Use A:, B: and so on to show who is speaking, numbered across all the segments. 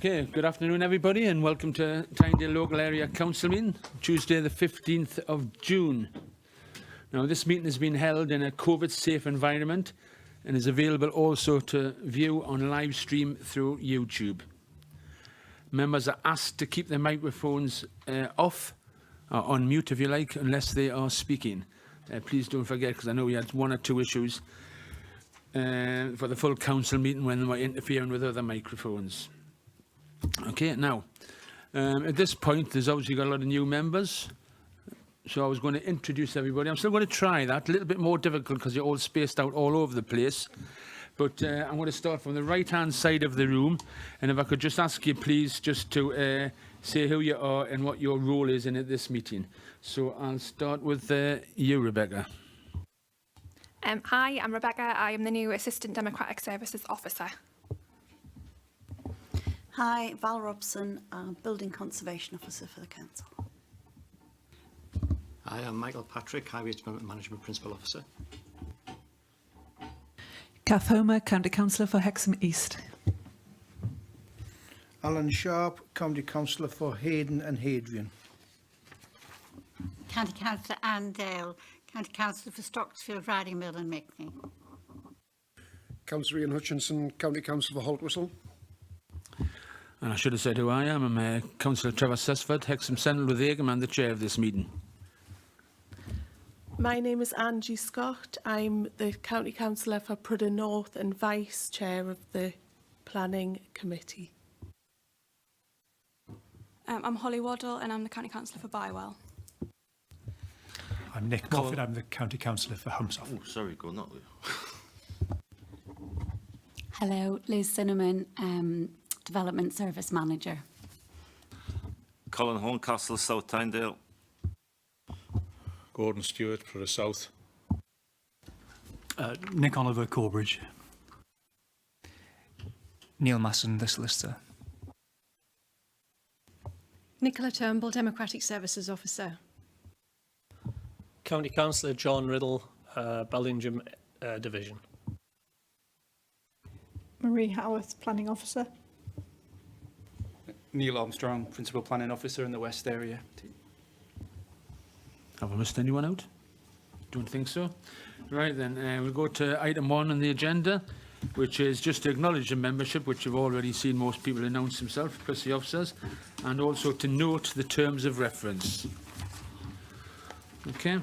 A: Okay, good afternoon everybody and welcome to Tynedale Local Area Council meeting, Tuesday the 15th of June. Now this meeting has been held in a COVID-safe environment and is available also to view on live stream through YouTube. Members are asked to keep their microphones off, or on mute if you like, unless they are speaking. Please don't forget, because I know we had one or two issues for the full council meeting when they were interfering with other microphones. Okay, now, at this point, there's obviously got a lot of new members, so I was going to introduce everybody. I'm still going to try that, a little bit more difficult because you're all spaced out all over the place. But I'm going to start from the right-hand side of the room, and if I could just ask you, please, just to say who you are and what your role is in this meeting. So I'll start with you, Rebecca.
B: Hi, I'm Rebecca. I am the new Assistant Democratic Services Officer.
C: Hi, Val Robson, Building Conservation Officer for the Council.
D: Hi, I'm Michael Patrick, Highway Development Management Principal Officer.
E: Kath Homer, County Councillor for Hexham East.
F: Alan Sharp, County Councillor for Hayden and Hadrian.
G: County Councillor Anne Dale, County Councillor for Stocksfield, Riding Mill and Mickney.
H: Councillor Ian Hutchinson, County Councillor for Haltwhistle.
A: And I should have said who I am. I'm Councillor Trevor Sesford, Hexham Central with Egham, and the chair of this meeting.
I: My name is Angie Scott. I'm the County Councillor for Prudden North and Vice Chair of the Planning Committee.
J: I'm Holly Waddle and I'm the County Councillor for Bywell.
K: I'm Nick Moffat, I'm the County Councillor for Humsoft.
L: Oh, sorry, go not with.
M: Hello, Liz Cinnamon, Development Service Manager.
L: Colin Horncastle, South Tynedale.
N: Gordon Stewart for the South.
K: Nick Oliver, Corbridge.
O: Neil Masson, the Solicitor.
P: Nicola Turnbull, Democratic Services Officer.
Q: County Councillor John Riddle, Bellingham Division.
R: Marie Howarth, Planning Officer.
S: Neil Armstrong, Principal Planning Officer in the West Area.
A: Have I missed anyone out? Don't think so. Right then, we'll go to item 1 on the agenda, which is just to acknowledge the membership, which you've already seen most people announce themselves, plus the officers, and also to note the terms of reference. Okay,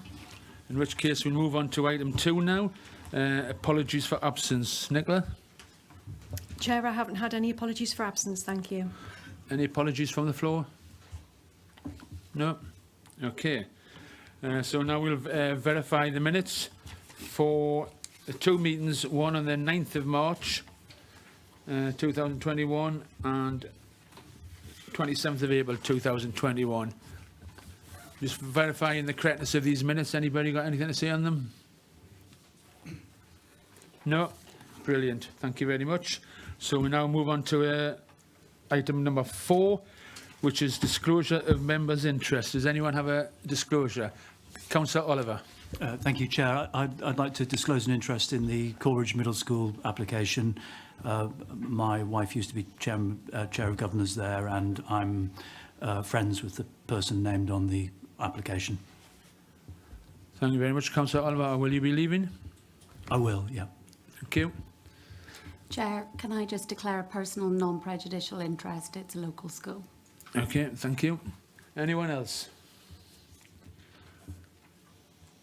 A: in which case we'll move on to item 2 now. Apologies for absence. Nicola?
P: Chair, I haven't had any apologies for absence, thank you.
A: Any apologies from the floor? No? Okay. So now we'll verify the minutes for the 2 meetings, one on the 9th of March 2021 and 27th of April 2021. Just verifying the correctness of these minutes. Anybody got anything to say on them? No? Brilliant. Thank you very much. So we now move on to item number 4, which is disclosure of members' interest. Does anyone have a disclosure? Councillor Oliver.
K: Thank you, Chair. I'd like to disclose an interest in the Corbridge Middle School application. My wife used to be Chair of Governors there, and I'm friends with the person named on the application.
A: Thank you very much, Councillor Oliver. Will you be leaving?
K: I will, yeah.
A: Thank you.
M: Chair, can I just declare a personal non-prejudicial interest? It's a local school.
A: Okay, thank you. Anyone else?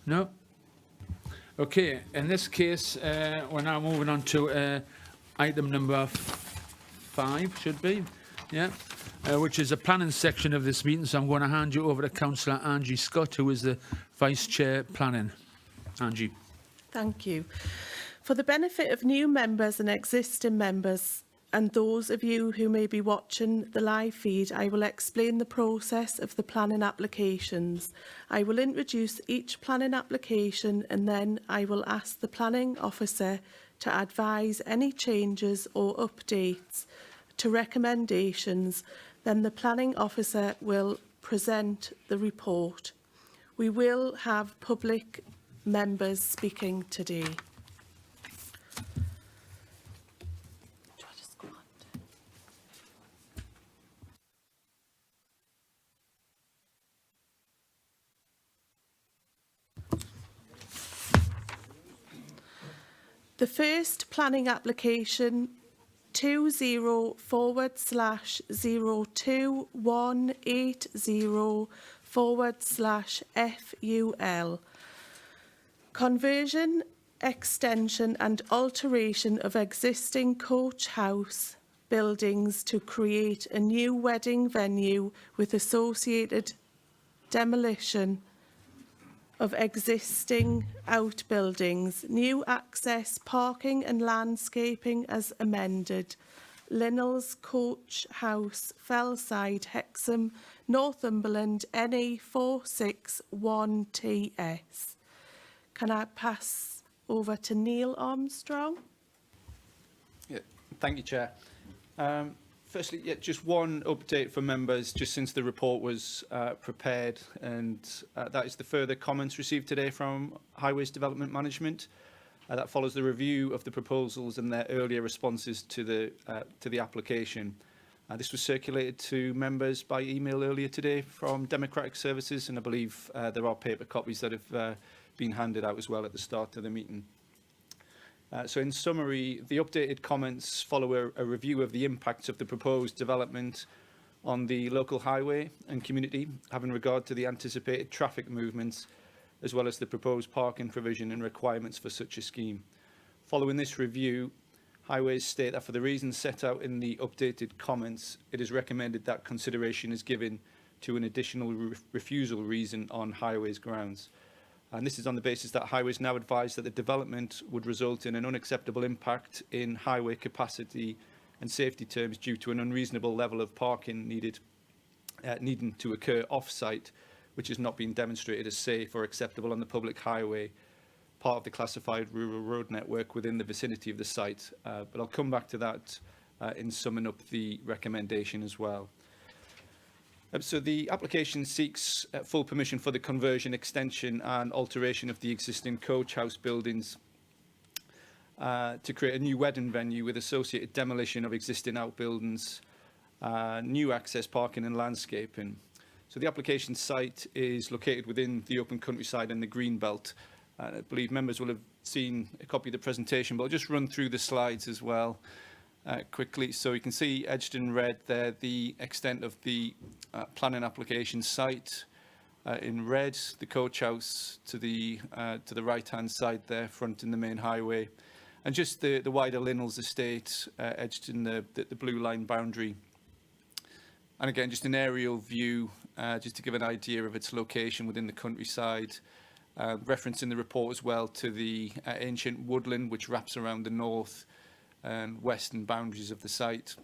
A: No? Okay, in this case, we're now moving on to item number 5, should be, yeah, which is a planning section of this meeting. So I'm going to hand you over to Councillor Angie Scott, who is the Vice Chair Planning. Angie.
I: Thank you. For the benefit of new members and existing members, and those of you who may be watching the live feed, I will explain the process of the planning applications. I will introduce each planning application and then I will ask the planning officer to advise any changes or updates to recommendations. Then the planning officer will present the report. We will have public members speaking today. The first planning application 20/0/02180/FUL. Conversion, extension and alteration of existing coach house buildings to create a new wedding venue with associated demolition of existing outbuildings, new access, parking and landscaping as amended. Linnell's Coach House, Fellside, Hexham, Northumberland, NE 461TS. Can I pass over to Neil Armstrong?
S: Yeah, thank you, Chair. Firstly, just one update for members just since the report was prepared, and that is the further comments received today from Highways Development Management. That follows the review of the proposals and their earlier responses to the application. This was circulated to members by email earlier today from Democratic Services, and I believe there are paper copies that have been handed out as well at the start of the meeting. So in summary, the updated comments follow a review of the impacts of the proposed development on the local highway and community, having regard to the anticipated traffic movements, as well as the proposed parking provision and requirements for such a scheme. Following this review, Highways state that for the reasons set out in the updated comments, it is recommended that consideration is given to an additional refusal reason on Highways grounds. And this is on the basis that Highways now advise that the development would result in an unacceptable impact in highway capacity and safety terms due to an unreasonable level of parking needing to occur off-site, which has not been demonstrated as safe or acceptable on the public highway, part of the classified rural road network within the vicinity of the site. But I'll come back to that in summing up the recommendation as well. So the application seeks full permission for the conversion, extension and alteration of the existing coach house buildings to create a new wedding venue with associated demolition of existing outbuildings, new access, parking and landscaping. So the application site is located within the open countryside and the green belt. I believe members will have seen a copy of the presentation, but I'll just run through the slides as well. Quickly, so you can see edged in red there the extent of the planning application site. In red, the coach house to the right hand side there, fronting the main highway, and just the wider Linnell's estate edged in the blue line boundary. And again, just an aerial view, just to give an idea of its location within the countryside. Reference in the report as well to the ancient woodland which wraps around the north and western boundaries of the site.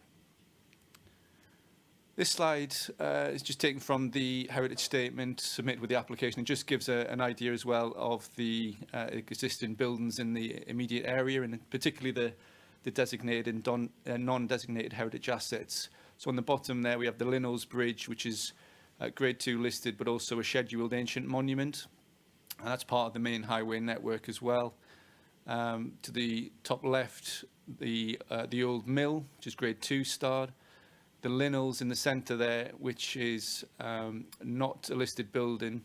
S: This slide is just taken from the heritage statement submitted with the application. It just gives an idea as well of the existing buildings in the immediate area, and particularly the designated and non-designated heritage assets. So on the bottom there we have the Linnell's Bridge, which is grade 2 listed, but also a scheduled ancient monument, and that's part of the main highway network as well. To the top left, the old mill, which is grade 2 starred. The Linnell's in the centre there, which is not a listed building,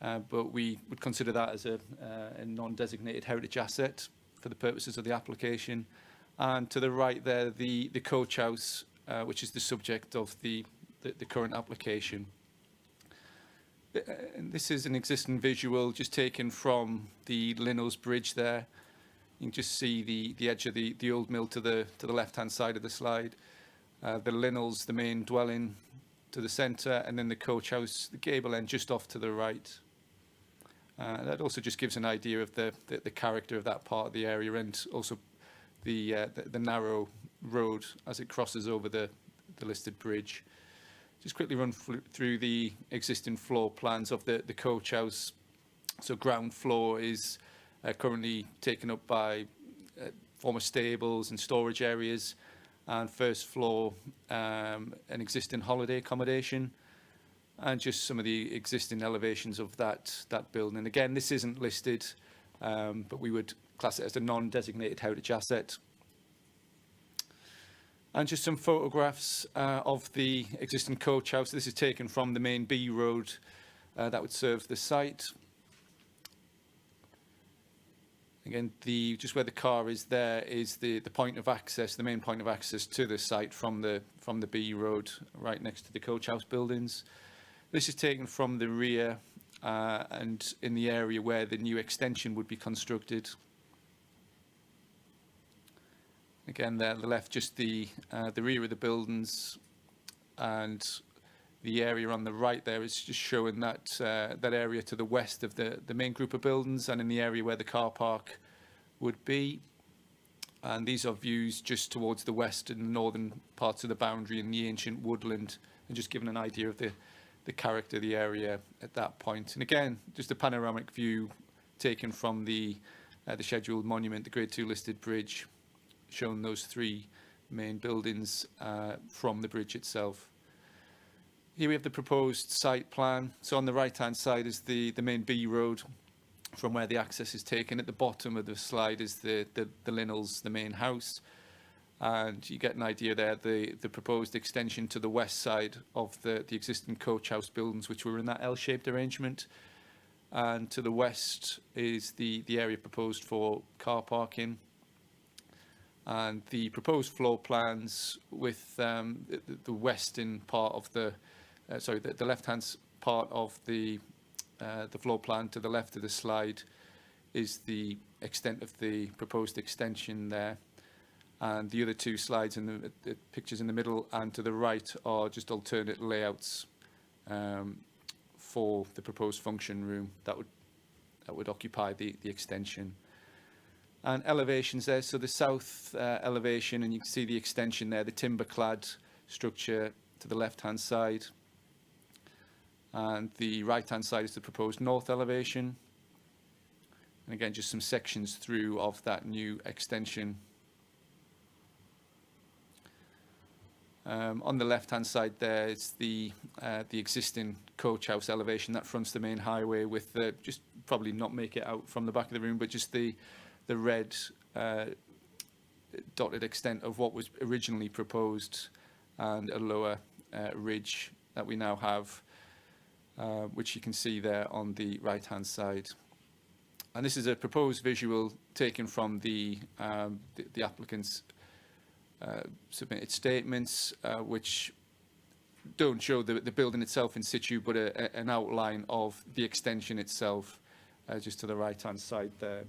S: but we would consider that as a non-designated heritage asset for the purposes of the application. And to the right there, the coach house, which is the subject of the current application. And this is an existing visual just taken from the Linnell's Bridge there. You can just see the edge of the old mill to the left-hand side of the slide. The Linnell's, the main dwelling, to the centre, and then the coach house, the gable end, just off to the right. That also just gives an idea of the character of that part of the area, and also the narrow road as it crosses over the listed bridge. Just quickly run through the existing floor plans of the coach house. So ground floor is currently taken up by former stables and storage areas, and first floor an existing holiday accommodation, and just some of the existing elevations of that building. And again, this isn't listed, but we would class it as a non-designated heritage asset. And just some photographs of the existing coach house. This is taken from the main B road that would serve the site. Again, just where the car is there is the point of access, the main point of access to the site from the B road, right next to the coach house buildings. This is taken from the rear and in the area where the new extension would be constructed. Again, there on the left, just the rear of the buildings, and the area on the right there is just showing that that area to the west of the main group of buildings, and in the area where the car park would be. And these are views just towards the west and the northern parts of the boundary and the ancient woodland, and just giving an idea of the character of the area at that point. And again, just a panoramic view taken from the scheduled monument, the Grade 2 listed bridge, showing those three main buildings from the bridge itself. Here we have the proposed site plan. So on the right-hand side is the main B road from where the access is taken. At the bottom of the slide is the Linnells, the main house. And you get an idea there, the proposed extension to the west side of the existing coach house buildings, which were in that L-shaped arrangement. And to the west is the area proposed for car parking. And the proposed floor plans with the western part of the left-hand part of the floor plan to the left of the slide is the extent of the proposed extension there. And the other two slides in the pictures in the middle and to the right are just alternate layouts for the proposed function room that would occupy the extension. And elevations there, so the south elevation, and you can see the extension there, the timber-clad structure to the left-hand side. And the right-hand side is the proposed north elevation. And again, just some sections through of that new extension. On the left-hand side there is the existing coach house elevation that fronts the main highway with the, just probably not make it out from the back of the room, but just the red dotted extent of what was originally proposed, and a lower ridge that we now have, which you can see there on the right-hand side. And this is a proposed visual taken from the applicant's submitted statements, which don't show the building itself in situ, but an outline of the extension itself, just to the right-hand side there.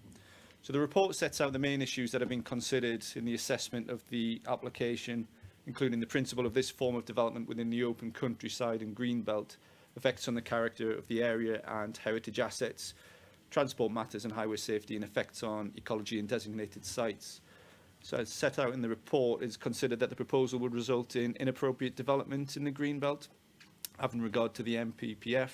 S: So the report sets out the main issues that have been considered in the assessment of the application, including the principle of this form of development within the open countryside and greenbelt, effects on the character of the area and heritage assets, transport matters and highway safety, and effects on ecology and designated sites. So as set out in the report, it's considered that the proposal would result in inappropriate development in the greenbelt, having regard to the MPPF.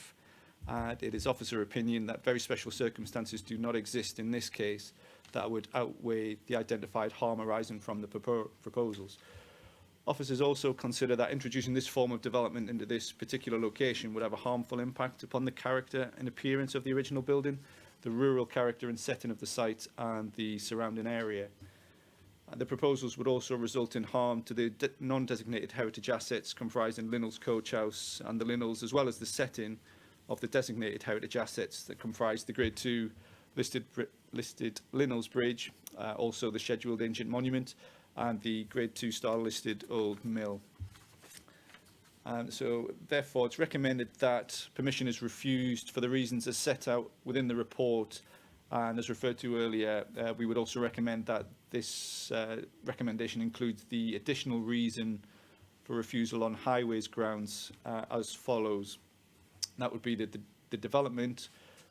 S: And it is officer opinion that very special circumstances do not exist in this case that would outweigh the identified harm arising from the proposals. Officers also consider that introducing this form of development into this particular location would have a harmful impact upon the character and appearance of the original building, the rural character and setting of the site and the surrounding area. The proposals would also result in harm to the non-designated heritage assets comprising Linnells Coach House and the Linnells, as well as the setting of the designated heritage assets that comprise the Grade 2 listed Linnells Bridge, also the scheduled ancient monument, and the Grade 2 star listed Old Mill. So therefore it's recommended that permission is refused for the reasons as set out within the report, and as referred to earlier, we would also recommend that this recommendation includes the additional reason for refusal on highways grounds as follows. That would be that the development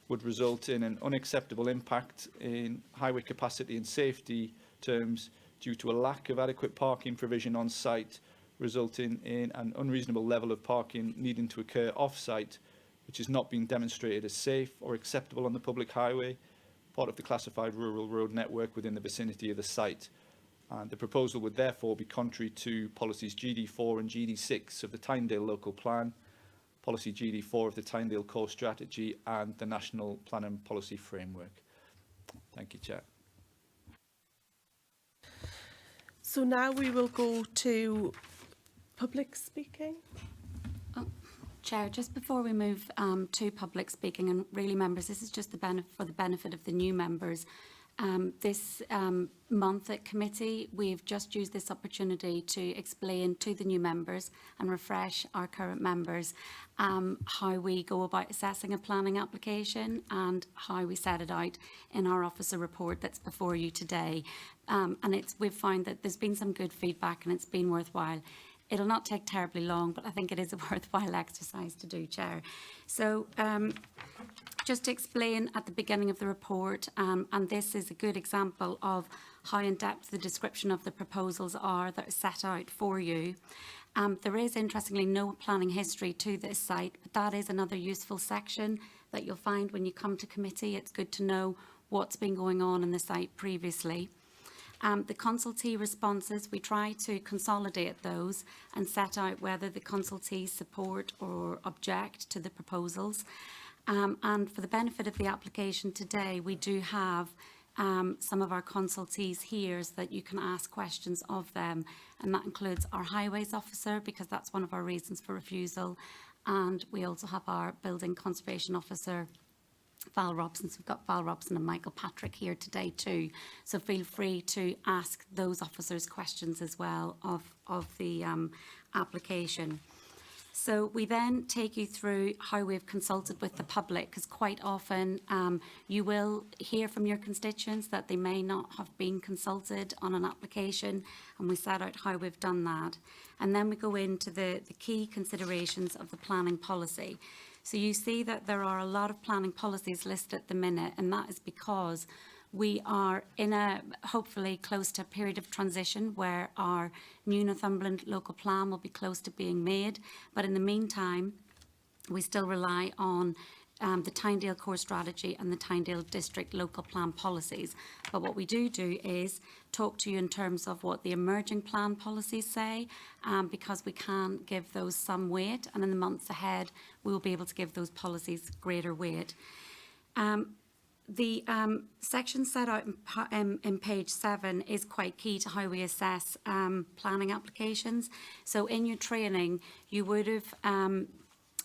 S: would result in an unacceptable impact in highway capacity and safety terms due to a lack of adequate parking provision on site, resulting in an unreasonable level of parking needing to occur off-site, which has not been demonstrated as safe or acceptable on the public highway, part of the classified rural road network within the vicinity of the site. And the proposal would therefore be contrary to policies GD4 and GD6 of the Tynedale local plan, policy GD4 of the Tynedale core strategy, and the national plan and policy framework. Thank you, Chair.
I: So now we will go to public speaking.
M: Chair, just before we move to public speaking, and really members, this is just for the benefit of the new members. This month at committee, we've just used this opportunity to explain to the new members and refresh our current members how we go about assessing a planning application and how we set it out in our officer report that's before you today. And we've found that there's been some good feedback and it's been worthwhile. It'll not take terribly long, but I think it is a worthwhile exercise to do, Chair. So just to explain at the beginning of the report, and this is a good example of how in-depth the description of the proposals are that are set out for you. There is, interestingly, no planning history to this site, but that is another useful section that you'll find when you come to committee. It's good to know what's been going on in the site previously. The consultee responses, we try to consolidate those and set out whether the consultees support or object to the proposals. And for the benefit of the application today, we do have some of our consultees here so that you can ask questions of them. And that includes our highways officer, because that's one of our reasons for refusal. And we also have our building conservation officer, Val Robson. So we've got Val Robson and Michael Patrick here today too. So feel free to ask those officers questions as well of the application. So we then take you through how we've consulted with the public, because quite often you will hear from your constituents that they may not have been consulted on an application, and we set out how we've done that. And then we go into the key considerations of the planning policy. So you see that there are a lot of planning policies listed at the minute, and that is because we are in a hopefully close to a period of transition where our new Northumberland local plan will be close to being made. But in the meantime, we still rely on the Tynedale core strategy and the Tynedale district local plan policies. But what we do is talk to you in terms of what the emerging plan policies say, because we can give those some weight, and in the months ahead we will be able to give those policies greater weight. The section set out in page 7 is quite key to how we assess planning applications. So in your training, you would have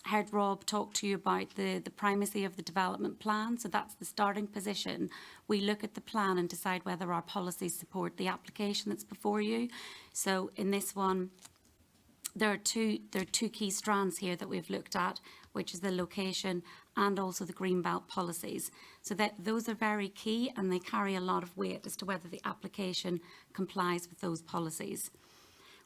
M: heard Rob talk to you about the primacy of the development plan. So that's the starting position. We look at the plan and decide whether our policies support the application that's before you. So in this one, there are two key strands here that we've looked at, which is the location and also the Greenbelt policies. So that those are very key, and they carry a lot of weight as to whether the application complies with those policies.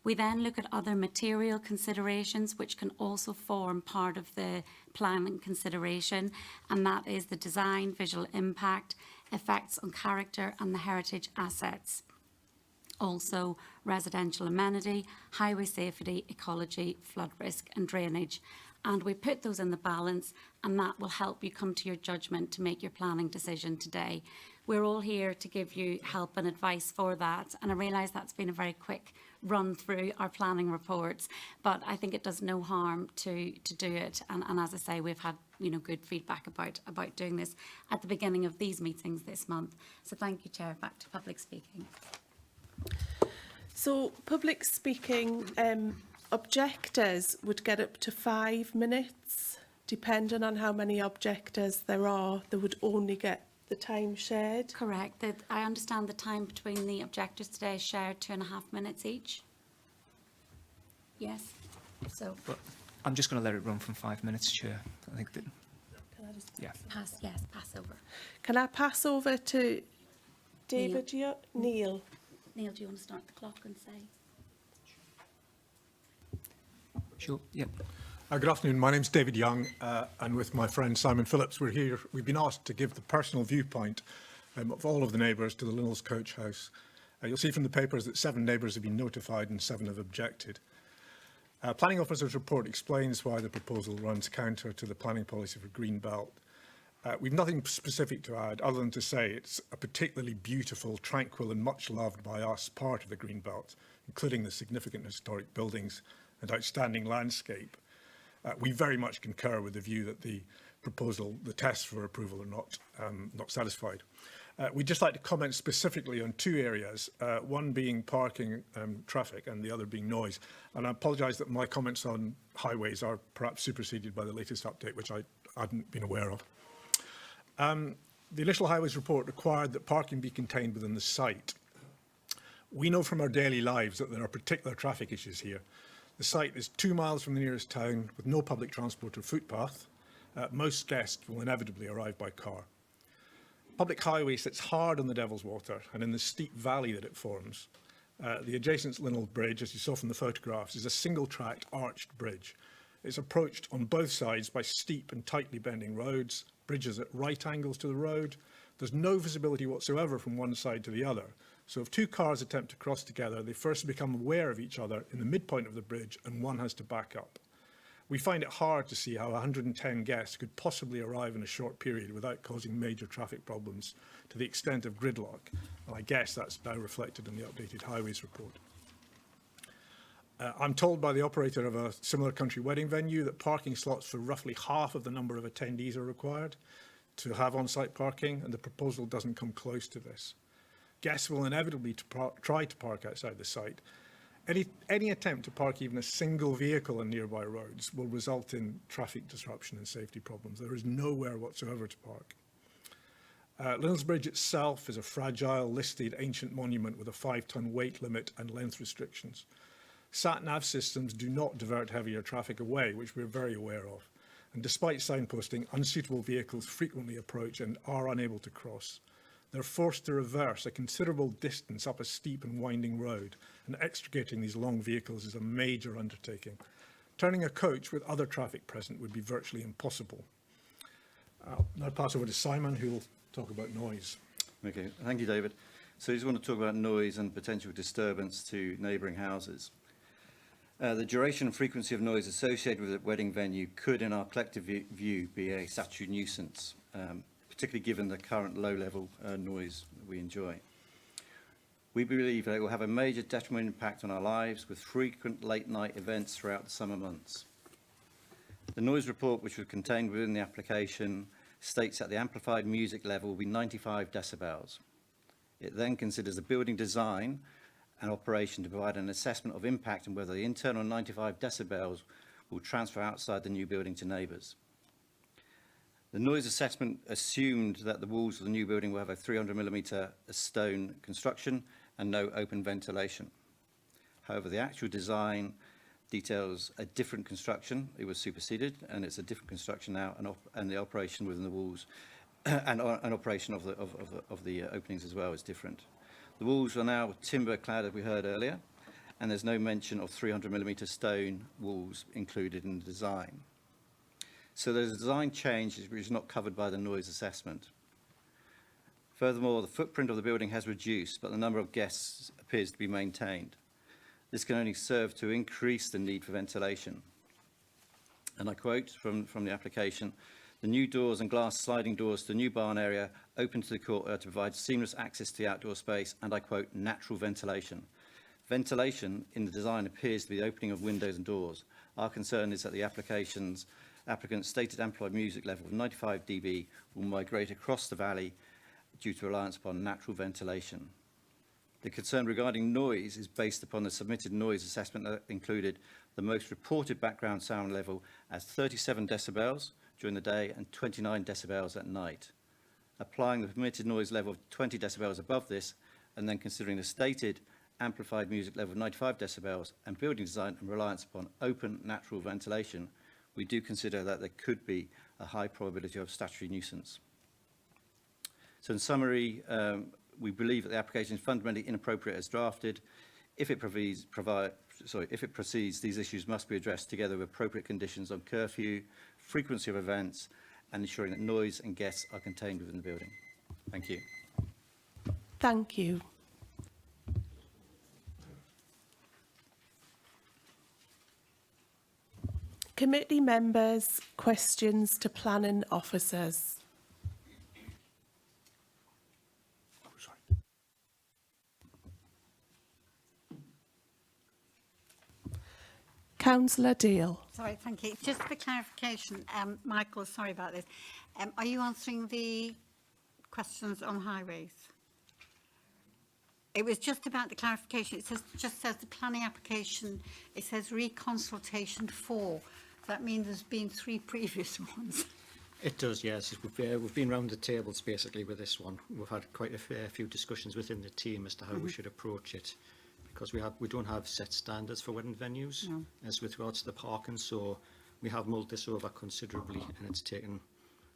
M: We then look at other material considerations which can also form part of the planning consideration, and that is the design, visual impact, effects on character and the heritage assets. Also residential amenity, highway safety, ecology, flood risk and drainage. And we put those in the balance, and that will help you come to your judgment to make your planning decision today. We're all here to give you help and advice for that, and I realise that's been a very quick run through our planning reports, but I think it does no harm to do it. And as I say, we've had good feedback about doing this at the beginning of these meetings this month. So thank you, Chair. Back to public speaking.
I: So public speaking, objectors would get up to 5 minutes. Depending on how many objectors there are, they would only get the time shared.
M: Correct. I understand the time between the objectors today is shared 2.5 minutes each. Yes. So.
O: But I'm just going to let it run from 5 minutes, Chair. I think that.
I: Can I just
M: pass over.
I: Can I pass over to David? Neil.
M: Neil, do you want to start the clock and say?
O: Sure. Yep.
N: Good afternoon. My name's David Young, and with my friend Simon Phillips, we're here. We've been asked to give the personal viewpoint of all of the neighbours to the Linnells Coach House. You'll see from the papers that 7 neighbours have been notified and 7 have objected. Planning Officer's report explains why the proposal runs counter to the planning policy for Greenbelt. We've nothing specific to add other than to say it's a particularly beautiful, tranquil and much loved by us part of the Greenbelt, including the significant historic buildings and outstanding landscape. We very much concur with the view that the proposal, the tests for approval are not satisfied. We'd just like to comment specifically on 2 areas, one being parking traffic and the other being noise. And I apologise that my comments on highways are perhaps superseded by the latest update, which I hadn't been aware of. The initial highways report required that parking be contained within the site. We know from our daily lives that there are particular traffic issues here. The site is 2 miles from the nearest town with no public transport or footpath. Most guests will inevitably arrive by car. Public highway sits hard on the Devil's Water, and in the steep valley that it forms, the adjacent Linnell Bridge, as you saw from the photographs, is a single-tracked arched bridge. It's approached on both sides by steep and tightly bending roads, bridges at right angles to the road. There's no visibility whatsoever from one side to the other. So if two cars attempt to cross together, they first become aware of each other in the midpoint of the bridge, and one has to back up. We find it hard to see how 110 guests could possibly arrive in a short period without causing major traffic problems to the extent of gridlock. And I guess that's now reflected in the updated highways report. I'm told by the operator of a similar country wedding venue that parking slots for roughly half of the number of attendees are required to have on-site parking, and the proposal doesn't come close to this. Guests will inevitably try to park outside the site. Any attempt to park even a single vehicle on nearby roads will result in traffic disruption and safety problems. There is nowhere whatsoever to park. Linnell's Bridge itself is a fragile, listed ancient monument with a 5-ton weight limit and length restrictions. Sat-nav systems do not divert heavier traffic away, which we're very aware of. And despite signposting, unsuitable vehicles frequently approach and are unable to cross. They're forced to reverse a considerable distance up a steep and winding road, and extricating these long vehicles is a major undertaking. Turning a coach with other traffic present would be virtually impossible. I'll now pass over to Simon, who will talk about noise.
T: Okay, thank you, David. So I just want to talk about noise and potential disturbance to neighbouring houses. The duration and frequency of noise associated with a wedding venue could, in our collective view, be a statutory nuisance, particularly given the current low-level noise that we enjoy. We believe that it will have a major detrimental impact on our lives, with frequent late-night events throughout the summer months. The noise report, which was contained within the application, states that the amplified music level will be 95 decibels. It then considers the building design and operation to provide an assessment of impact and whether the internal 95 decibels will transfer outside the new building to neighbours. The noise assessment assumed that the walls of the new building will have a 300mm stone construction and no open ventilation. However, the actual design details a different construction. It was superseded, and it's a different construction now, and the operation within the walls and operation of the openings as well is different. The walls are now timber clad, as we heard earlier, and there's no mention of 300mm stone walls included in the design. So there's a design change which is not covered by the noise assessment. Furthermore, the footprint of the building has reduced, but the number of guests appears to be maintained. This can only serve to increase the need for ventilation. And I quote from the application, "The new doors and glass sliding doors to the new barn area open to the courtyard to provide seamless access to the outdoor space and," I quote, "natural ventilation." Ventilation in the design appears to be the opening of windows and doors. Our concern is that the applicant's stated amplified music level of 95 dB will migrate across the valley due to reliance upon natural ventilation. The concern regarding noise is based upon the submitted noise assessment that included the most reported background sound level as 37 decibels during the day and 29 decibels at night. Applying the permitted noise level of 20 decibels above this, and then considering the stated amplified music level of 95 decibels and building design and reliance upon open natural ventilation, we do consider that there could be a high probability of statutory nuisance. So in summary, we believe that the application is fundamentally inappropriate as drafted. If it proceeds, these issues must be addressed together with appropriate conditions on curfew, frequency of events, and ensuring that noise and guests are contained within the building. Thank you.
I: Thank you. Committee members, questions to planning officers. Councillor Deal.
G: Sorry, thank you. Just for clarification, Michael, sorry about this. Are you answering the questions on highways? It was just about the clarification. It just says the planning application, it says reconsultation 4. That means there's been 3 previous ones.
D: It does, yes. We've been round the tables basically with this one. We've had quite a fair few discussions within the team as to how we should approach it, because we don't have set standards for wedding venues as with regards to the parking. So we have mulled this over considerably, and it's taken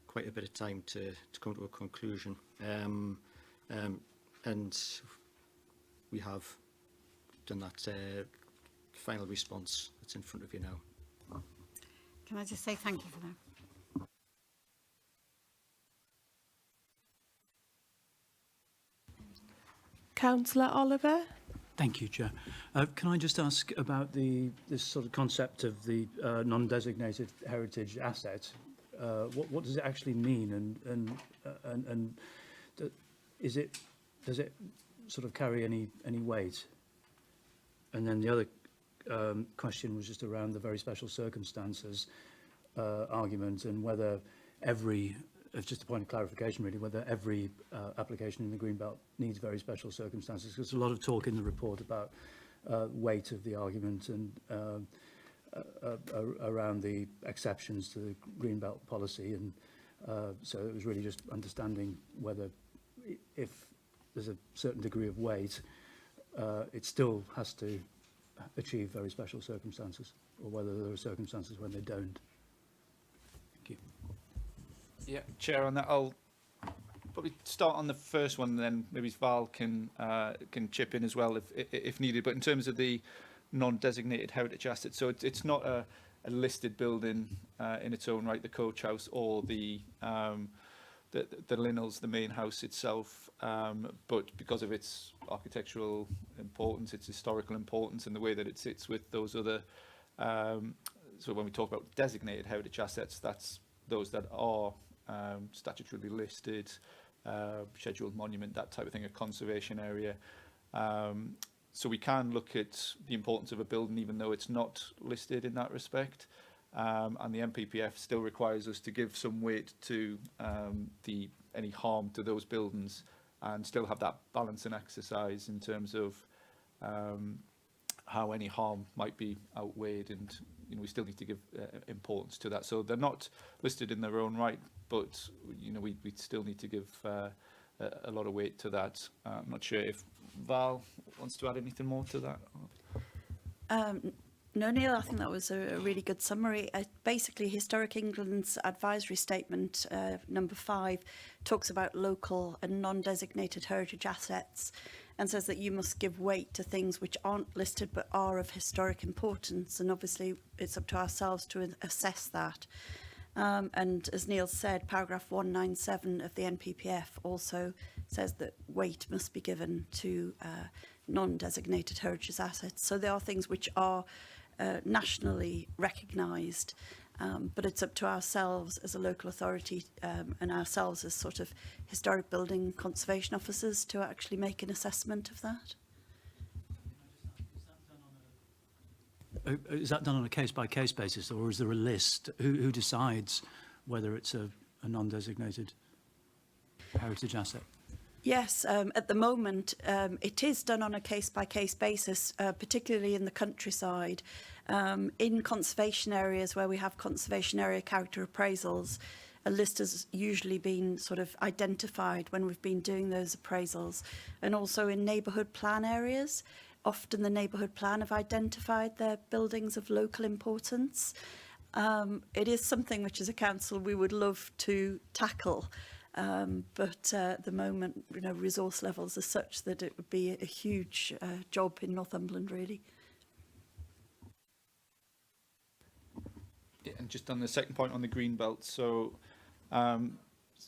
D: quite a bit of time to come to a conclusion. And we have done that final response that's in front of you now.
G: Can I just say thank you for that?
I: Councillor Oliver.
K: Thank you, Chair. Can I just ask about this sort of concept of the non-designated heritage asset? What does it actually mean, and does it sort of carry any weight? And then the other question was just around the very special circumstances argument, and whether it's just a point of clarification really, whether every application in the Greenbelt needs very special circumstances. Because there's a lot of talk in the report about weight of the argument and around the exceptions to the Greenbelt policy, and so it was really just understanding whether, if there's a certain degree of weight, it still has to achieve very special circumstances, or whether there are circumstances when they don't. Thank you.
S: Yeah, Chair, on that, I'll probably start on the first one, and then maybe Val can chip in as well if needed. But in terms of the non-designated heritage asset, so it's not a listed building in its own right, the coach house or the Linnells, the main house itself, but because of its architectural importance, its historical importance, and the way that it sits with those other, so when we talk about designated heritage assets, that's those that are statutorily listed, scheduled monument, that type of thing, a conservation area. So we can look at the importance of a building even though it's not listed in that respect. And the MPPF still requires us to give some weight to any harm to those buildings, and still have that balance and exercise in terms of how any harm might be outweighed, and we still need to give importance to that. So they're not listed in their own right, but we still need to give a lot of weight to that. I'm not sure if Val wants to add anything more to that.
C: No, Neil, I think that was a really good summary. Basically, Historic England's advisory statement, number 5, talks about local and non-designated heritage assets, and says that you must give weight to things which aren't listed but are of historic importance. And obviously, it's up to ourselves to assess that. And as Neil said, paragraph 197 of the NPPF also says that weight must be given to non-designated heritage assets. So there are things which are nationally recognised, but it's up to ourselves as a local authority and ourselves as sort of historic building conservation officers to actually make an assessment of that.
K: Is that done on a case-by-case basis, or is there a list? Who decides whether it's a non-designated heritage asset?
C: Yes, at the moment it is done on a case-by-case basis, particularly in the countryside. In conservation areas where we have conservation area character appraisals, a list has usually been sort of identified when we've been doing those appraisals. And also in neighbourhood plan areas, often the neighbourhood plan have identified their buildings of local importance. It is something which as a council we would love to tackle. But at the moment, resource levels are such that it would be a huge job in Northumberland, really.
S: Yeah, and just on the second point on the Greenbelt, so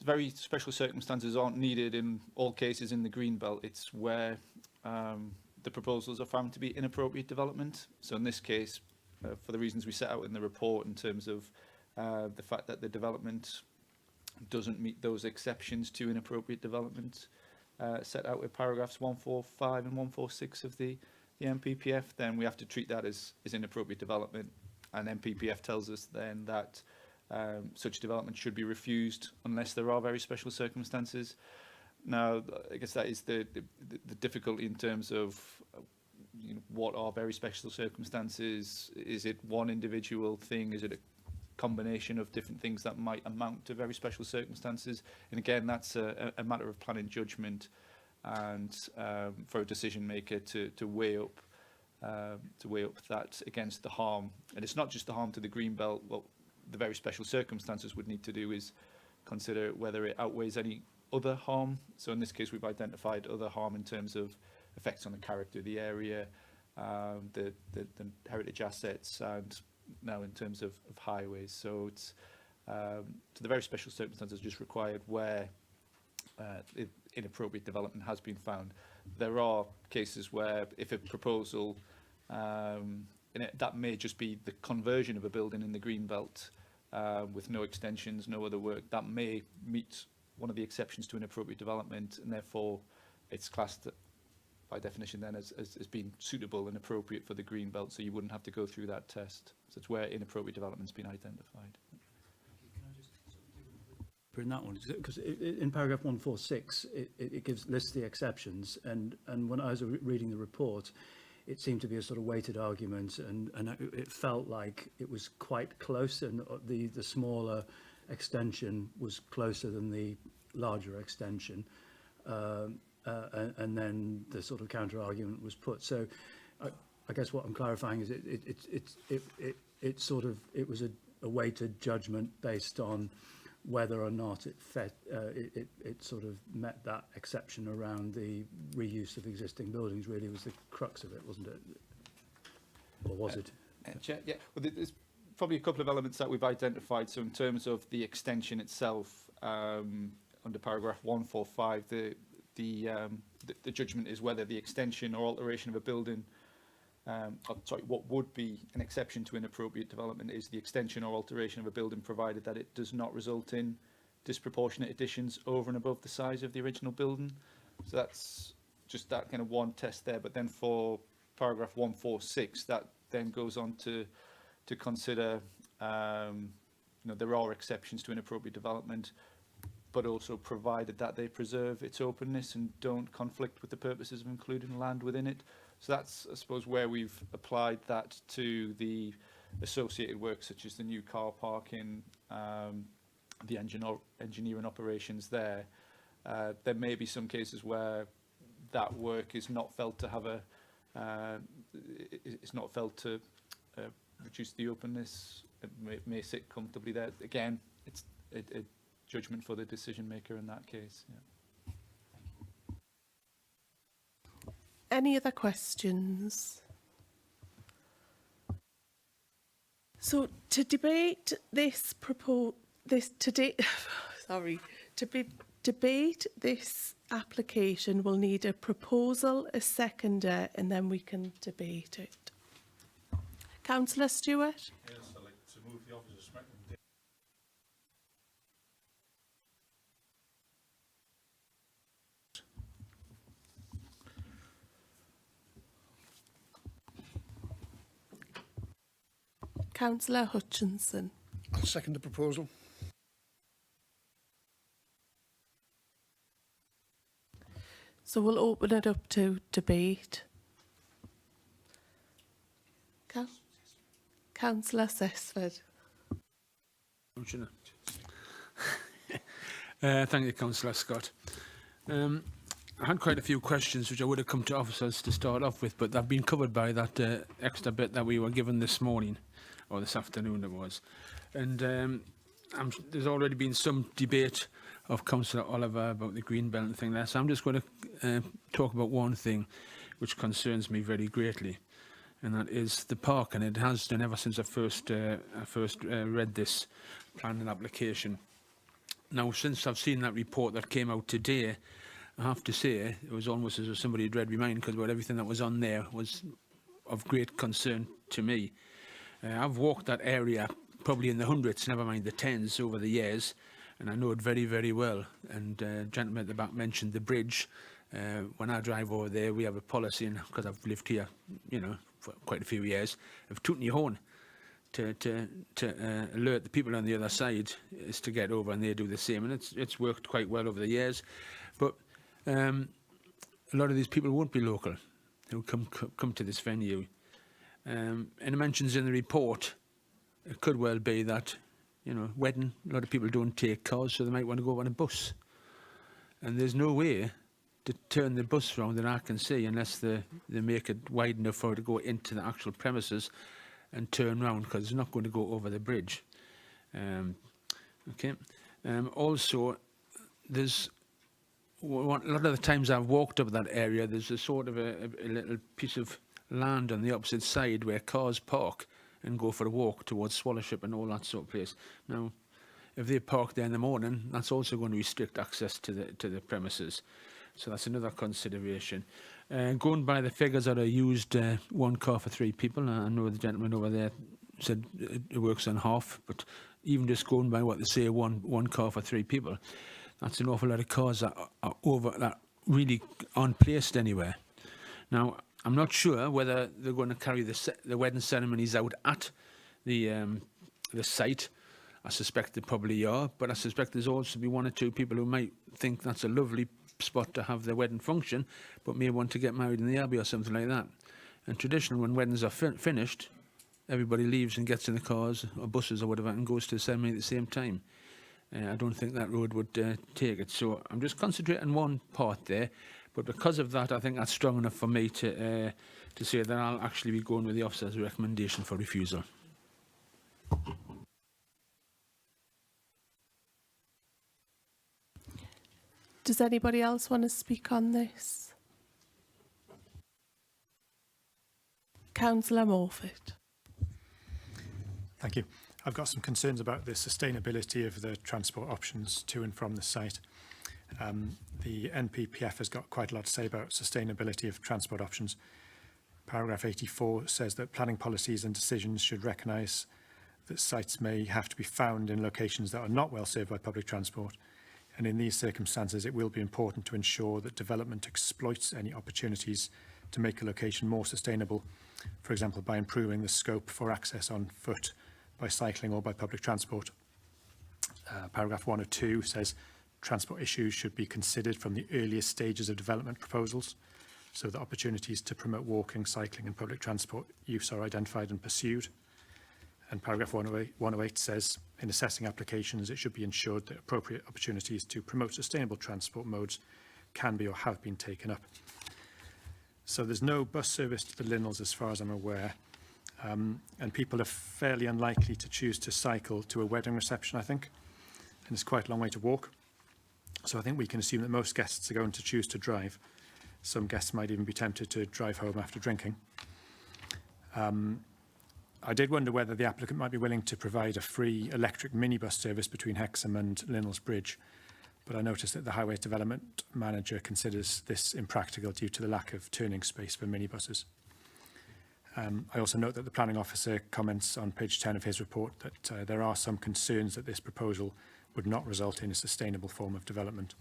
S: very special circumstances aren't needed in all cases in the Greenbelt. It's where the proposals are found to be inappropriate development. So in this case, for the reasons we set out in the report in terms of the fact that the development doesn't meet those exceptions to inappropriate development set out with paragraphs 145 and 146 of the MPPF, then we have to treat that as inappropriate development. And MPPF tells us then that such development should be refused unless there are very special circumstances. Now, I guess that is the difficulty in terms of what are very special circumstances. Is it one individual thing? Is it combination of different things that might amount to very special circumstances. And again, that's a matter of planning judgment and for a decision maker to weigh up that against the harm. And it's not just the harm to the greenbelt. What the very special circumstances would need to do is consider whether it outweighs any other harm. So in this case, we've identified other harm in terms of effects on the character of the area, the heritage assets, and now in terms of highways. So it's to the very special circumstances just required where inappropriate development has been found. There are cases where if a proposal, that may just be the conversion of a building in the greenbelt with no extensions, no other work, that may meet one of the exceptions to inappropriate development, and therefore it's classed by definition then as being suitable and appropriate for the greenbelt, so you wouldn't have to go through that test. So it's where inappropriate development's been identified.
K: In that one, because in paragraph 146, it lists the exceptions, and when I was reading the report, it seemed to be a sort of weighted argument, and it felt like it was quite close, and the smaller extension was closer than the larger extension, and then the sort of counter argument was put. So I guess what I'm clarifying is it was a weighted judgment based on whether or not it sort of met that exception around the reuse of existing buildings. Really was the crux of it, wasn't it? Or was it?
S: Yeah, well, there's probably a couple of elements that we've identified. So in terms of the extension itself, under paragraph 145, the judgment is whether the extension or alteration of a building, what would be an exception to inappropriate development is the extension or alteration of a building provided that it does not result in disproportionate additions over and above the size of the original building. So that's just that kind of one test there. But then for paragraph 146, that then goes on to consider, there are exceptions to inappropriate development, but also provided that they preserve its openness and don't conflict with the purposes of including land within it. So that's, I suppose, where we've applied that to the associated work, such as the new car parking, the engineering operations there. There may be some cases where that work is not felt to have reduce the openness. It may sit comfortably there. Again, it's a judgment for the decision maker in that case. Yeah.
I: Any other questions? So to debate this debate this application, we'll need a proposal, a seconder, and then we can debate it. Councillor Stewart?
U: Yes, I'd like to move the officer's recommendation.
I: Councillor Hutchinson.
H: I'll second the proposal.
I: So we'll open it up to debate. Councillor Sesford.
A: Thank you, Councillor Scott. I had quite a few questions which I would have come to officers to start off with, but they've been covered by that extra bit that we were given this morning, or this afternoon it was. And there's already been some debate of Councillor Oliver about the green belt and thing there, so I'm just going to talk about one thing which concerns me very greatly, and that is the park, and it has done ever since I first read this planning application. Now, since I've seen that report that came out today, I have to say it was almost as if somebody had read my mind, because everything that was on there was of great concern to me. I've walked that area probably in the hundreds, never mind the tens, over the years, and I know it very, very well. And gentleman at the back mentioned the bridge. When I drive over there, we have a policy, and because I've lived here, for quite a few years, of tooting your horn to alert the people on the other side is to get over, and they do the same. And it's worked quite well over the years. But a lot of these people won't be local who come to this venue. And it mentions in the report, it could well be that you know, wedding, a lot of people don't take cars, so they might want to go on a bus. And there's no way to turn the bus round that I can see unless they make it wide enough for it to go into the actual premises and turn round, because it's not going to go over the bridge. Okay. Also, there's a lot of the times I've walked up that area, there's a sort of a little piece of land on the opposite side where cars park and go for a walk towards Swallowship and all that sort of place. Now, if they park there in the morning, that's also going to restrict access to the premises. So that's another consideration. Going by the figures that are used, 1 car for 3 people, I know the gentleman over there said it works on half, but even just going by what they say, one car for 3 people, that's an awful lot of cars that that really aren't placed anywhere. Now, I'm not sure whether they're going to carry the wedding ceremonies out at the site. I suspect they probably are, but I suspect there's also be 1 or 2 people who might think that's a lovely spot to have their wedding function, but may want to get married in the Abbey or something like that. And traditionally, when weddings are finished, everybody leaves and gets in the cars or buses or whatever and goes to the ceremony at the same time. I don't think that road would take it. So I'm just concentrating on one part there, but because of that, I think that's strong enough for me to say that I'll actually be going with the officer's recommendation for refusal.
I: Does anybody else want to speak on this? Councillor Morfitt.
B: Thank you. I've got some concerns about the sustainability of the transport options to and from the site. The NPPF has got quite a lot to say about sustainability of transport options. Paragraph 84 says that planning policies and decisions should recognise that sites may have to be found in locations that are not well served by public transport. And in these circumstances, it will be important to ensure that development exploits any opportunities to make a location more sustainable, for example, by improving the scope for access on foot, by cycling or by public transport. Paragraph 102 says transport issues should be considered from the earliest stages of development proposals, so that opportunities to promote walking, cycling and public transport use are identified and pursued. And paragraph 108 says, in assessing applications, it should be ensured that appropriate opportunities to promote sustainable transport modes can be or have been taken up. So there's no bus service to the Linnels as far as I'm aware. And people are fairly unlikely to choose to cycle to a wedding reception, I think. And it's quite a long way to walk. So I think we can assume that most guests are going to choose to drive. Some guests might even be tempted to drive home after drinking. I did wonder whether the applicant might be willing to provide a free electric minibus service between Hexham and Linnels Bridge, but I noticed that the Highways Development Manager considers this impractical due to the lack of turning space for minibuses. I also note that the Planning Officer comments on page 10 of his report that there are some concerns that this proposal would not result in a sustainable form of development.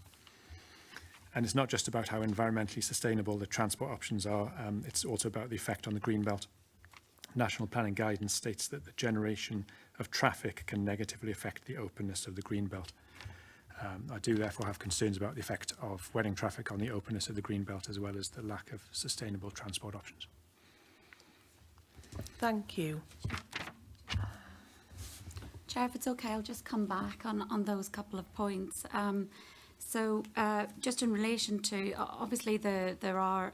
B: And it's not just about how environmentally sustainable the transport options are, it's also about the effect on the greenbelt. National planning guidance states that the generation of traffic can negatively affect the openness of the greenbelt. I do therefore have concerns about the effect of wedding traffic on the openness of the greenbelt, as well as the lack of sustainable transport options.
I: Thank you.
M: Chair, if it's okay, I'll just come back on those couple of points. Just in relation to, obviously there are,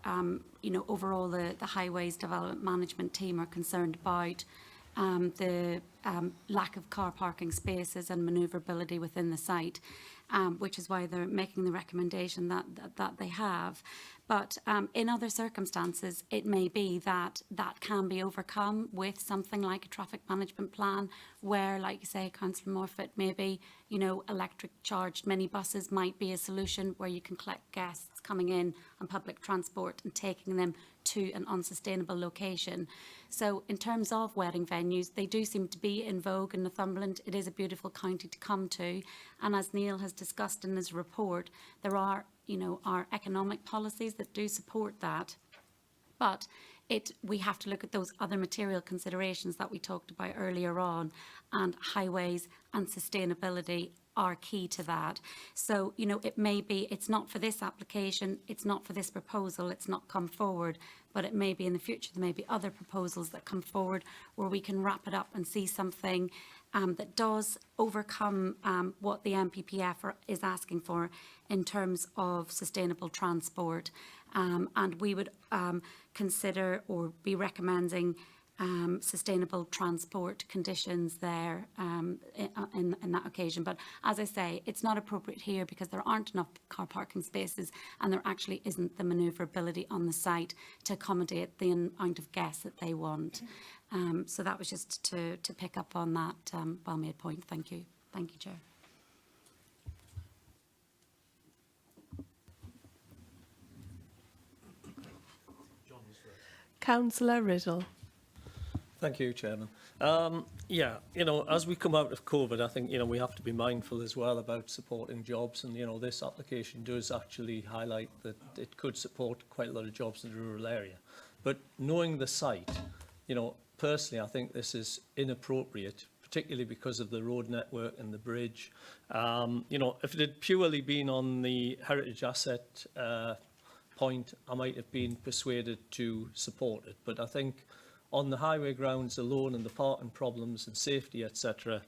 M: overall the Highways Development Management team are concerned about the lack of car parking spaces and manoeuvrability within the site, which is why they're making the recommendation that they have. But in other circumstances, it may be that can be overcome with something like a traffic management plan, where, like you say, Councillor Morfitt, maybe, electric charged minibuses might be a solution where you can collect guests coming in on public transport and taking them to an unsustainable location. So in terms of wedding venues, they do seem to be in vogue in Northumberland. It is a beautiful county to come to. And as Neil has discussed in his report, there are, our economic policies that do support that. But we have to look at those other material considerations that we talked about earlier on, and highways and sustainability are key to that. So, it may be, it's not for this application, it's not for this proposal, it's not come forward, but it may be in the future, there may be other proposals that come forward where we can wrap it up and see something that does overcome what the MPPF is asking for in terms of sustainable transport. And we would consider or be recommending sustainable transport conditions there in that occasion. But as I say, it's not appropriate here because there aren't enough car parking spaces and there actually isn't the manoeuvrability on the site to accommodate the amount of guests that they want. So that was just to pick up on that well-made point. Thank you. Thank you, Chair.
I: Councillor Riddle.
Q: Thank you, Chairman. Yeah, you know, as we come out of COVID, I think, you know, we have to be mindful as well about supporting jobs. And, you know, this application does actually highlight that it could support quite a lot of jobs in the rural area. But knowing the site, you know, personally, I think this is inappropriate, particularly because of the road network and the bridge. You know, if it had purely been on the heritage asset point, I might have been persuaded to support it. But I think on the highway grounds alone and the parking problems and safety, etc.,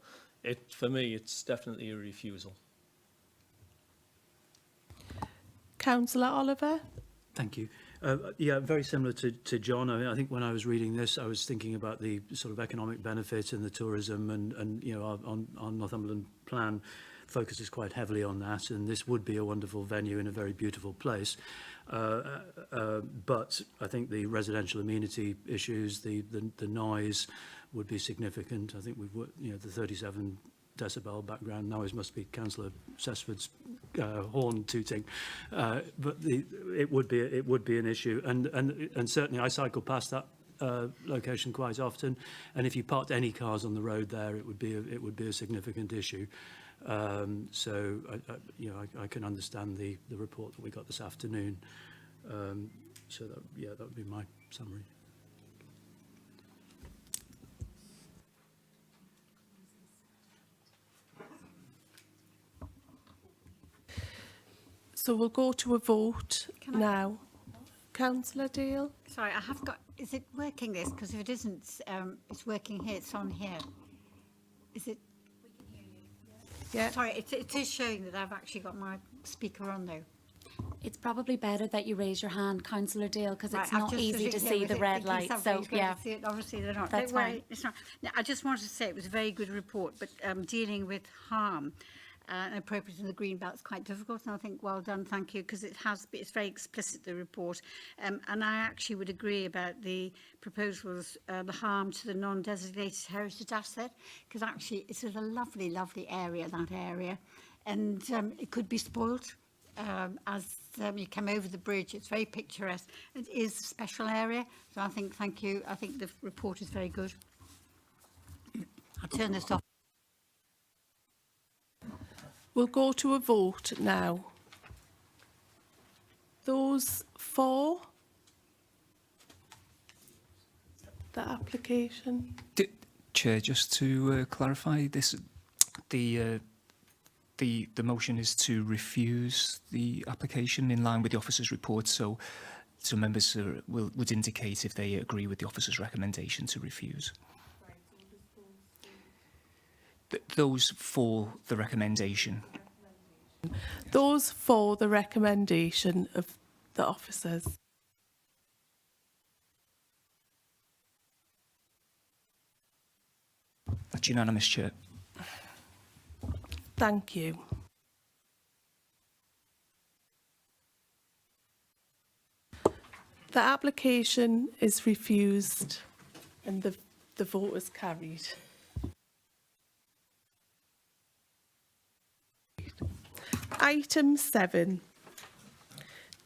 Q: for me, it's definitely a refusal.
I: Councillor Oliver.
K: Thank you. Yeah, very similar to John. I mean, I think when I was reading this, I was thinking about the sort of economic benefit and the tourism, and you know, our Northumberland plan focuses quite heavily on that, and this would be a wonderful venue in a very beautiful place. But I think the residential amenity issues, the noise would be significant. I think the 37 decibel background noise must be Councillor Cessford's horn tooting, but it would be an issue, and certainly I cycle past that location quite often, and if you parked any cars on the road there, it would be a significant issue. So I can understand the report that we got this afternoon. So that would be my summary.
I: So we'll go to a vote now. Councillor Dale.
G: Sorry, I have got, is it working this? Because if it isn't, it's working here, it's on here. Is it? We can hear you. Yeah. Sorry, it is showing that I've actually got my speaker on though.
M: It's probably better that you raise your hand, Councillor Dale, because
G: Right,
M: it's
G: I've
M: not
G: just
M: easy to
G: stood
M: see
G: here
M: the
G: with
M: red
G: thinking
M: light. So
G: somebody's going
M: yeah,
G: to see it. Obviously they're not.
M: That's
G: Don't worry,
M: fine.
G: it's not. Now, I just wanted to say it was a very good report, but dealing with harm and appropriate in the green belt is quite difficult. And I think well done, thank you, because it's very explicit, the report. And I actually would agree about the proposals, the harm to the non-designated heritage asset, because actually it's a lovely, lovely area, that area, and it could be spoilt. As you come over the bridge, it's very picturesque. It is a special area, so I think, thank you, I think the report is very good. I'll turn this off.
I: We'll go to a vote now. Those for the application?
O: Chair, just to clarify this, the motion is to refuse the application in line with the officer's report. So members would indicate if they agree with the officer's recommendation to refuse. Those for the recommendation.
I: Those for the recommendation of the officers.
O: That's unanimous, Chair.
I: Thank you. The application is refused and the vote is carried. Item 7,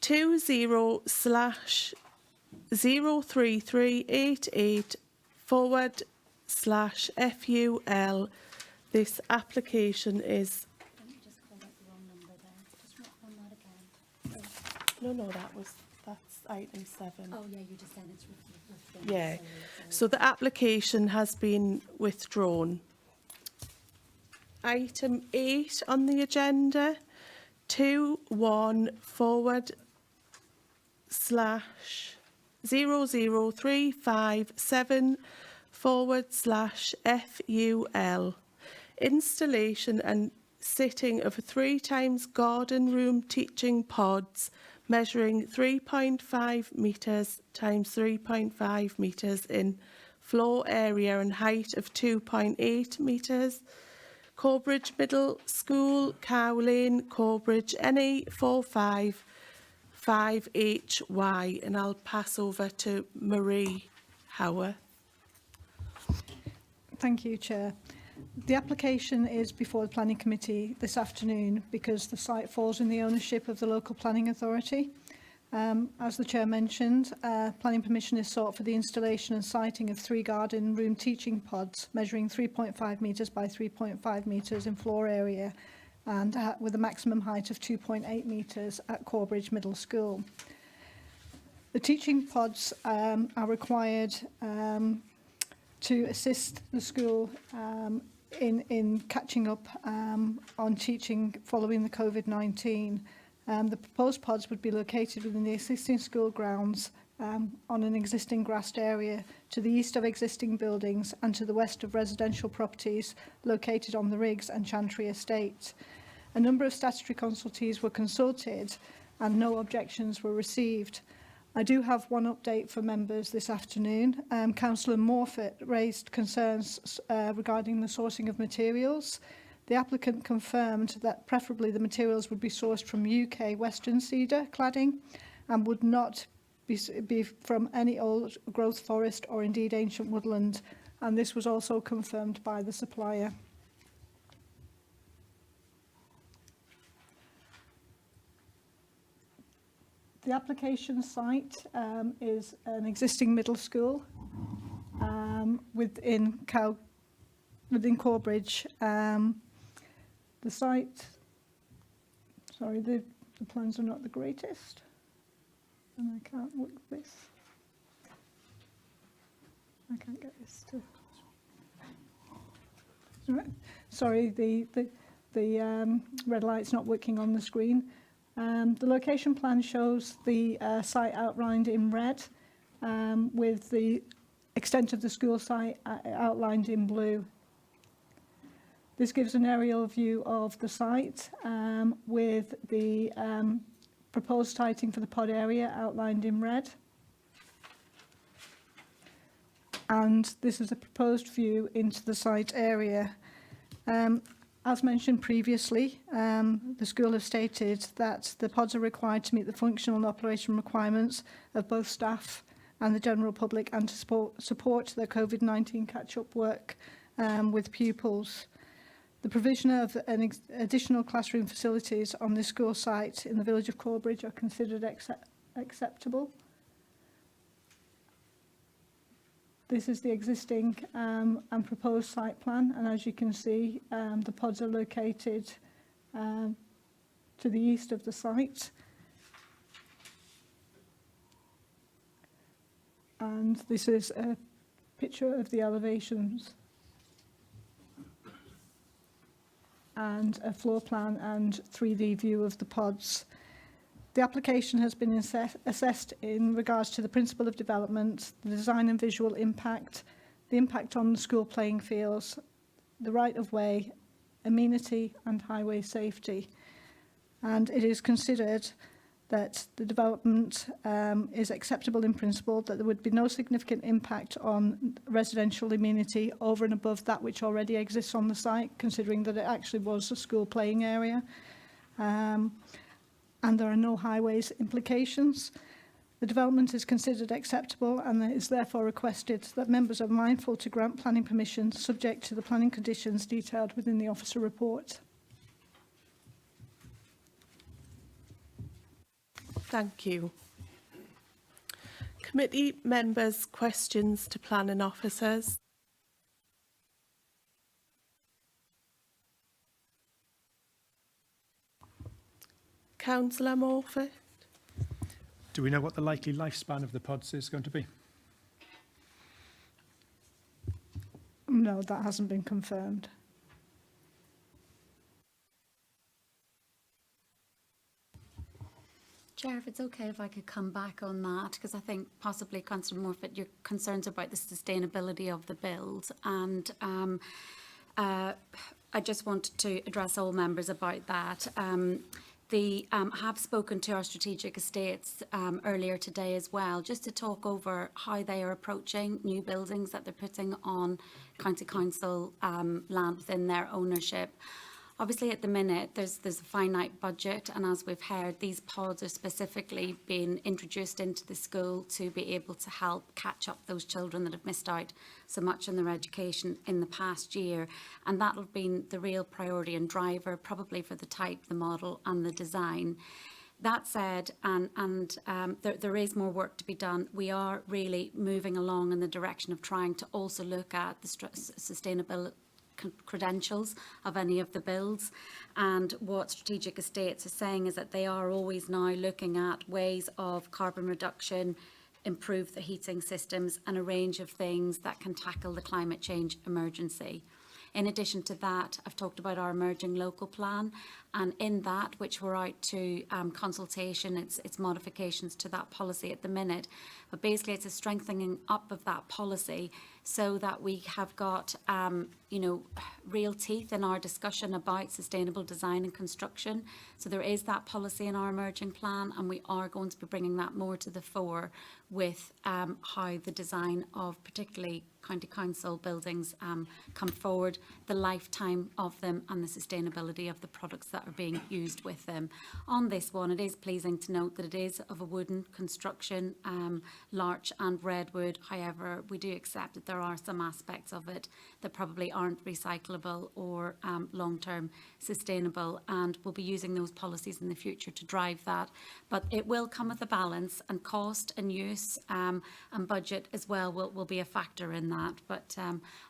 I: 20/03388/FUL. This application is... No, that's item 7.
M: Oh yeah, you just said it's withdrawn.
I: Yeah, so the application has been withdrawn. Item 8 on the agenda, 21/00357/FUL. installation and sitting of 3 times garden room teaching pods measuring 3.5 metres times 3.5 metres in floor area and height of 2.8 metres. Corbridge Middle School, Cow Lane, Corbridge, NE 455HY. And I'll pass over to Marie Howarth.
R: Thank you, Chair. The application is before the Planning Committee this afternoon because the site falls in the ownership of the local planning authority. As the Chair mentioned, planning permission is sought for the installation and siting of 3 garden room teaching pods measuring 3.5 metres by 3.5 metres in floor area and with a maximum height of 2.8 metres at Corbridge Middle School. The teaching pods are required to assist the school in catching up on teaching following the COVID-19. The proposed pods would be located within the existing school grounds on an existing grassed area to the east of existing buildings and to the west of residential properties located on the Riggs and Chantry estate. A number of statutory consultees were consulted and no objections were received. I do have one update for members this afternoon. Councillor Morfitt raised concerns regarding the sourcing of materials. The applicant confirmed that preferably the materials would be sourced from UK Western cedar cladding and would not be from any old growth forest or indeed ancient woodland, and this was also confirmed by the supplier. The application site is an existing middle school within Corbridge. The site, sorry, the plans are not the greatest, and I can't work this. I can't get this to. Sorry, the red light's not working on the screen. The location plan shows the site outlined in red, with the extent of the school site outlined in blue. This gives an aerial view of the site with the proposed siting for the pod area outlined in red. And this is a proposed view into the site area. As mentioned previously, the school have stated that the pods are required to meet the functional and operation requirements of both staff and the general public and to support their COVID-19 catch-up work with pupils. The provision of additional classroom facilities on this school site in the village of Corbridge are considered acceptable. This is the existing and proposed site plan, and as you can see, the pods are located to the east of the site. And this is a picture of the elevations and a floor plan and 3D view of the pods. The application has been assessed in regards to the principle of development, the design and visual impact, the impact on the school playing fields, the right-of-way, amenity and highway safety. And it is considered that the development is acceptable in principle, that there would be no significant impact on residential amenity over and above that which already exists on the site, considering that it actually was a school playing area. And there are no highways implications. The development is considered acceptable and it is therefore requested that members are mindful to grant planning permission subject to the planning conditions detailed within the officer report.
I: Thank you. Committee members' questions to planning officers. Councillor Morfitt.
B: Do we know what the likely lifespan of the pods is going to be?
R: No, that hasn't been confirmed.
M: Chair, if it's okay if I could come back on that, because I think possibly, Councillor Morfitt, your concerns about the sustainability of the build, and I just wanted to address all members about that. Have spoken to our strategic estates earlier today as well, just to talk over how they are approaching new buildings that they're putting on County Council land within their ownership. Obviously, at the minute, there's a finite budget, and as we've heard, these pods are specifically being introduced into the school to be able to help catch up those children that have missed out so much in their education in the past year. And that'll have been the real priority and driver, probably for the type, the model, and the design. That said, there is more work to be done. We are really moving along in the direction of trying to also look at the sustainability credentials of any of the builds, and what Strategic Estates are saying is that they are always now looking at ways of carbon reduction, improve the heating systems, and a range of things that can tackle the climate change emergency. In addition to that, I've talked about our emerging local plan, and in that, which we're out to consultation, it's modifications to that policy at the minute, but basically it's a strengthening up of that policy so that we have got real teeth in our discussion about sustainable design and construction. So there is that policy in our emerging plan, and we are going to be bringing that more to the fore with how the design of particularly County Council buildings come forward, the lifetime of them, and the sustainability of the products that are being used with them. On this one, it is pleasing to note that it is of a wooden construction, larch and redwood. However, we do accept that there are some aspects of it that probably aren't recyclable or long-term sustainable, and we'll be using those policies in the future to drive that. But it will come with a balance, and cost and use and budget as well will be a factor in that. But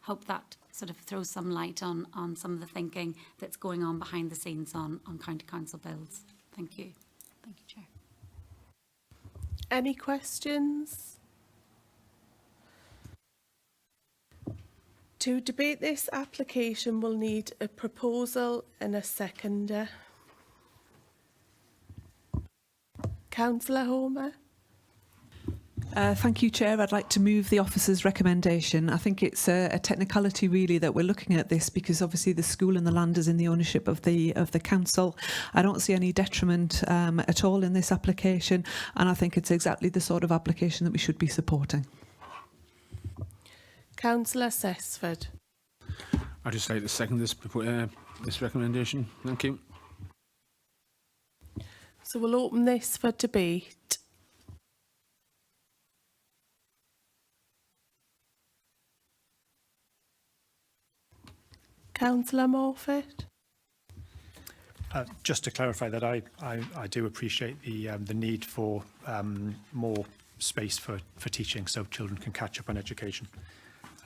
M: hope that sort of throws some light on some of the thinking that's going on behind the scenes on County Council bills. Thank you. Thank you, Chair.
I: Any questions? To debate this application, we'll need a proposal and a seconder. Councillor Homer.
E: Thank you, Chair. I'd like to move the officer's recommendation. I think it's a technicality really that we're looking at this, because obviously the school and the land is in the ownership of the council. I don't see any detriment at all in this application, and I think it's exactly the sort of application that we should be supporting.
I: Councillor Sesford.
A: I'd just like to second this recommendation. Thank you.
I: So we'll open this for debate. Councillor Morfitt.
B: Just to clarify that I do appreciate the need for more space for teaching so children can catch up on education.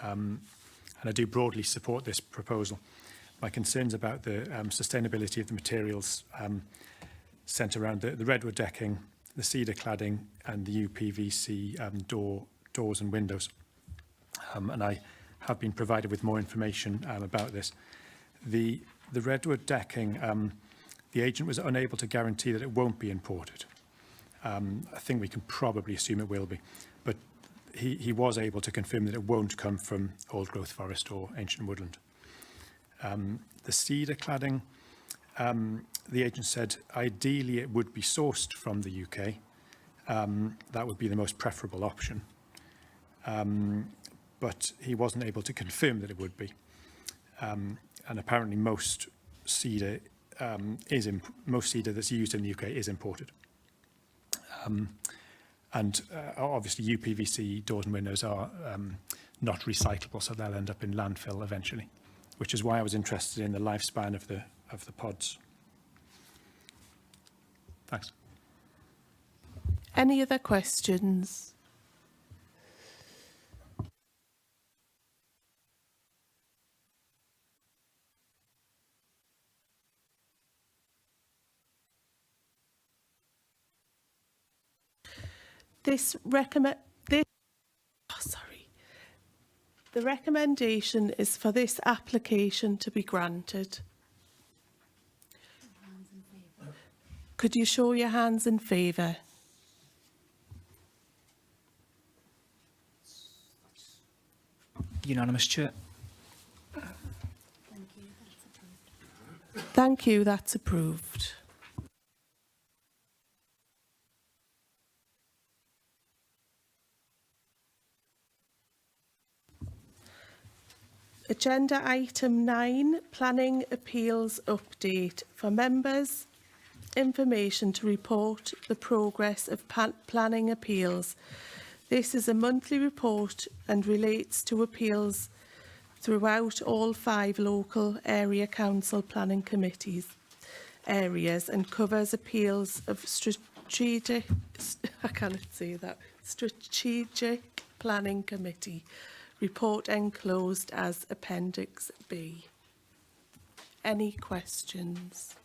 B: And I do broadly support this proposal. My concerns about the sustainability of the materials centre around the redwood decking, the cedar cladding, and the UPVC doors and windows. And I have been provided with more information about this. The redwood decking, the agent was unable to guarantee that it won't be imported. I think we can probably assume it will be, but he was able to confirm that it won't come from old growth forest or ancient woodland. The cedar cladding, the agent said ideally it would be sourced from the UK. That would be the most preferable option. But he wasn't able to confirm that it would be. And apparently most cedar that's used in the UK is imported. And obviously UPVC doors and windows are not recyclable, so they'll end up in landfill eventually, which is why I was interested in the lifespan of the pods. Thanks.
I: Any other questions? The recommendation is for this application to be granted. Could you show your hands in favour?
O: Unanimous, Chair.
M: Thank you. That's approved.
I: Thank you, that's approved. Agenda item 9, planning appeals update. For members, information to report the progress of planning appeals. This is a monthly report and relates to appeals throughout all 5 local area council planning committees areas and covers appeals of strategic planning committee. Report enclosed as Appendix B. Any questions?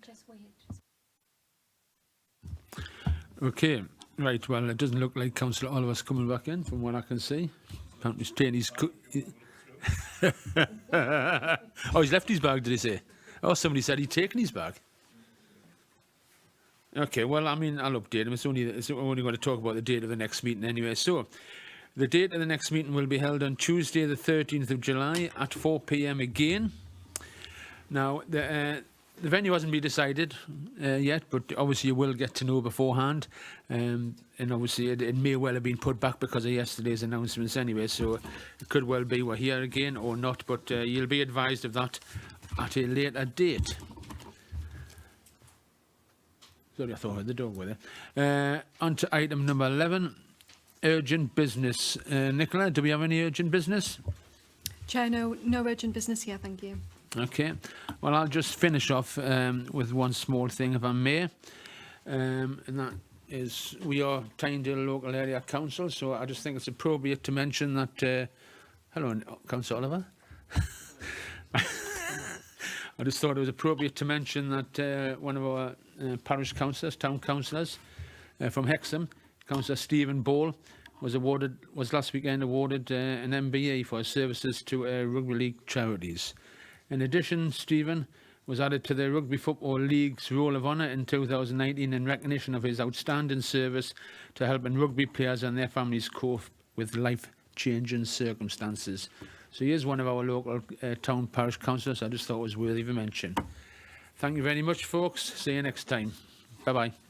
M: Just wait.
A: Okay, right, well, it doesn't look like Councillor Oliver's coming back in, from what I can see. Apparently he's taking his... oh, he's left his bag, did he say? Oh, somebody said he'd taken his bag. Okay, well, I mean, I'll update him. It's only going to talk about the date of the next meeting anyway. So, the date of the next meeting will be held on Tuesday, the 13th of July at 4 p.m. again. Now, the venue hasn't been decided yet, but obviously you will get to know beforehand. And obviously it may well have been put back because of yesterday's announcements anyway, so it could well be we're here again or not, but you'll be advised of that at a later date. Sorry, I thought I heard the dog with it. On to item number 11, urgent business. Nicola, do we have any urgent business?
P: Chair, no urgent business here, thank you.
A: Okay, well, I'll just finish off with one small thing, if I may, and that is we are Tynedale Local Area Council, so I just think it's appropriate to mention that... hello, Councillor Oliver. I just thought it was appropriate to mention that one of our parish councillors, town councillors from Hexham, Councillor Stephen Ball, was last weekend awarded an MBE for his services to rugby league charities. In addition, Stephen was added to the Rugby Football League's Roll of Honour in 2019 in recognition of his outstanding service to helping rugby players and their families cope with life-changing circumstances. So he is one of our local town parish councillors. I just thought it was worthy of a mention. Thank you very much, folks. See you next time. Bye-bye.